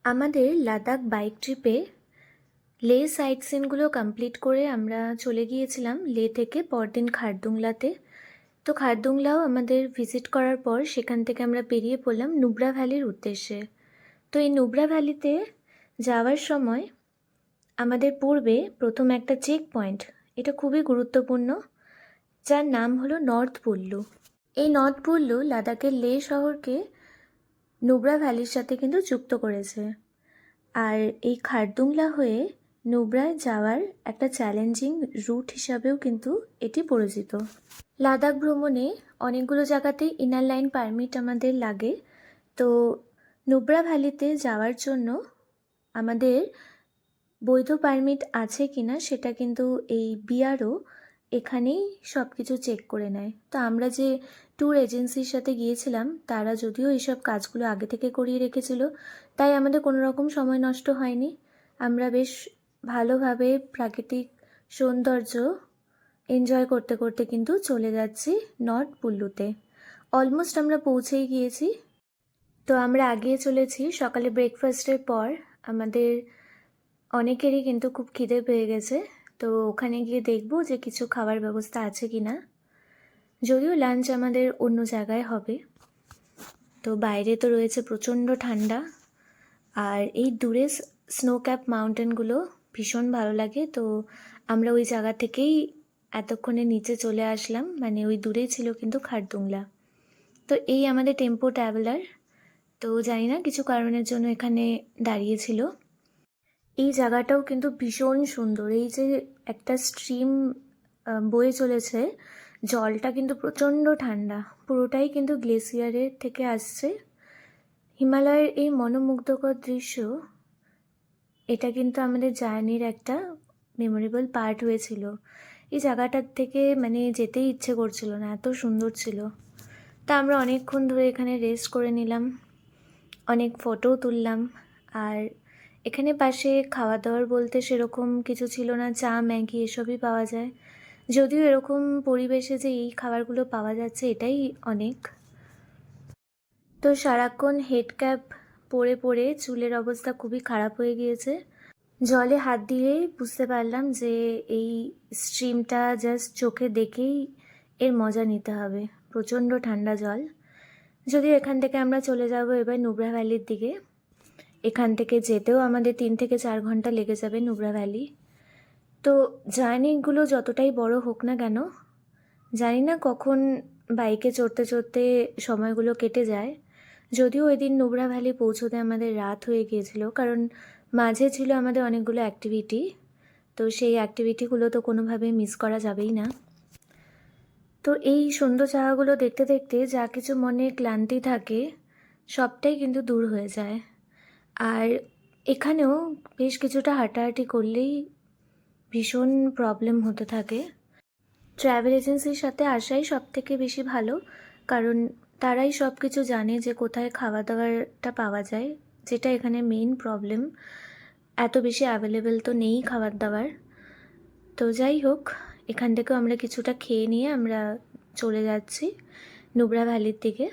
আমাদের লাদাখ বাইক ট্রিপে লে সাইট সিনগুলো কমপ্লিট করে আমরা চলে গিয়েছিলাম লে থেকে পরদিন খারদুংলাতে। তো খারদুংলাও আমাদের ভিজিট করার পর সেখান থেকে আমরা বেরিয়ে পড়লাম নুব্রা ভ্যালির উদ্দেশ্যে। তো এই নুব্রা ভ্যালিতে যাওয়ার সময় আমাদের পূর্বে প্রথম একটা চেক পয়েন্ট, এটা খুবই গুরুত্বপূর্ণ, যার নাম হলো নর্থ পুল্লু। এই নর্থ পুল্লু লাদাখের লে শহরকে নুব্রা ভ্যালির সাথে কিন্তু যুক্ত করেছে। আর এই খারদুংলা হয়ে নুব্রায় যাওয়ার একটা চ্যালেঞ্জিং রুট হিসাবেও কিন্তু এটি পরিচিত। লাদাখ ভ্রমণে অনেকগুলো জায়গাতেই ইনার লাইন পারমিট আমাদের লাগে। তো নুব্রা ভ্যালিতে যাওয়ার জন্য আমাদের বৈধ পারমিট আছে কিনা সেটা কিন্তু এই বিআরও এখানেই সব কিছু চেক করে নেয়। তো আমরা যে ট্যুর এজেন্সির সাথে গিয়েছিলাম তারা যদিও এইসব কাজগুলো আগে থেকে করিয়ে রেখেছিল, তাই আমাদের কোনো রকম সময় নষ্ট হয়নি। আমরা বেশ ভালোভাবে প্রাকৃতিক সৌন্দর্য এনজয় করতে করতে কিন্তু চলে যাচ্ছি নর্থ পুল্লুতে। অলমোস্ট আমরা পৌঁছেই গিয়েছি। তো আমরা এগিয়ে চলেছি। সকালে ব্রেকফাস্টের পর আমাদের অনেকেরই কিন্তু খুব খিদে পেয়ে গেছে। তো ওখানে গিয়ে দেখব যে কিছু খাবার ব্যবস্থা আছে কি না। যদিও লাঞ্চ আমাদের অন্য জায়গায় হবে। তো বাইরে তো রয়েছে প্রচণ্ড ঠান্ডা, আর এই দূরে স্নো ক্যাপ মাউন্টেনগুলো ভীষণ ভালো লাগে। তো আমরা ওই জায়গা থেকেই এতক্ষণে নিচে চলে আসলাম, মানে ওই দূরেই ছিল কিন্তু খারদুংলা। তো এই আমাদের টেম্পো ট্রাভেলার, তো জানি না কিছু কারণের জন্য এখানে দাঁড়িয়েছিল। এই জায়গাটাও কিন্তু ভীষণ সুন্দর। এই যে একটা স্ট্রিম বয়ে চলেছে, জলটা কিন্তু প্রচণ্ড ঠান্ডা, পুরোটাই কিন্তু গ্লেসিয়ারের থেকে আসছে। হিমালয়ের এই মনোমুগ্ধকর দৃশ্য, এটা কিন্তু আমাদের জার্নির একটা মেমোরেবল পার্ট হয়েছিল। এই জায়গাটার থেকে মানে যেতেই ইচ্ছে করছিল না, এত সুন্দর ছিল। তা আমরা অনেকক্ষণ ধরে এখানে রেস্ট করে নিলাম, অনেক ফটোও তুললাম। আর এখানে পাশে খাওয়া দাওয়ার বলতে সেরকম কিছু ছিল না, চা ম্যাগি এসবই পাওয়া যায়। যদিও এরকম পরিবেশে যে এই খাবারগুলো পাওয়া যাচ্ছে এটাই অনেক। তো সারাক্ষণ হেড ক্যাপ পরে পরে চুলের অবস্থা খুবই খারাপ হয়ে গিয়েছে। জলে হাত দিয়েই বুঝতে পারলাম যে এই স্ট্রিমটা জাস্ট চোখে দেখেই এর মজা নিতে হবে। প্রচণ্ড ঠান্ডা জল। যদিও এখান থেকে আমরা চলে যাব এবার নুব্রা ভ্যালির দিকে। এখান থেকে যেতেও আমাদের 3 থেকে 4 ঘন্টা লেগে যাবে নুব্রা ভ্যালি। তো জার্নিগুলো যতটাই বড় হোক না কেন, জানি না কখন বাইকে চড়তে চড়তে সময়গুলো কেটে যায়। যদিও ওই দিন নুব্রা ভ্যালি পৌঁছতে আমাদের রাত হয়ে গিয়েছিল, কারণ মাঝে ছিল আমাদের অনেকগুলো অ্যাক্টিভিটি। তো সেই অ্যাক্টিভিটিগুলো তো কোনোভাবেই মিস করা যাবেই না। তো এই সুন্দর জায়গাগুলো দেখতে দেখতে যা কিছু মনে ক্লান্তি থাকে সবটাই কিন্তু দূর হয়ে যায়। আর এখানেও বেশ কিছুটা হাঁটাহাঁটি করলেই ভীষণ প্রবলেম হতে থাকে। ট্রাভেল এজেন্সির সাথে আসাই সব থেকে বেশি ভালো, কারণ তারাই সব কিছু জানে যে কোথায় খাওয়া দাওয়াটা পাওয়া যায়, যেটা এখানে মেইন প্রবলেম। এত বেশি অ্যাভেলেবেল তো নেই খাবার দাবার। তো যাই হোক, এখান থেকেও আমরা কিছুটা খেয়ে নিয়ে আমরা চলে যাচ্ছি নুব্রা ভ্যালির দিকে।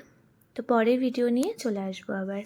তো পরে ভিডিও নিয়ে চলে আসবো আবার।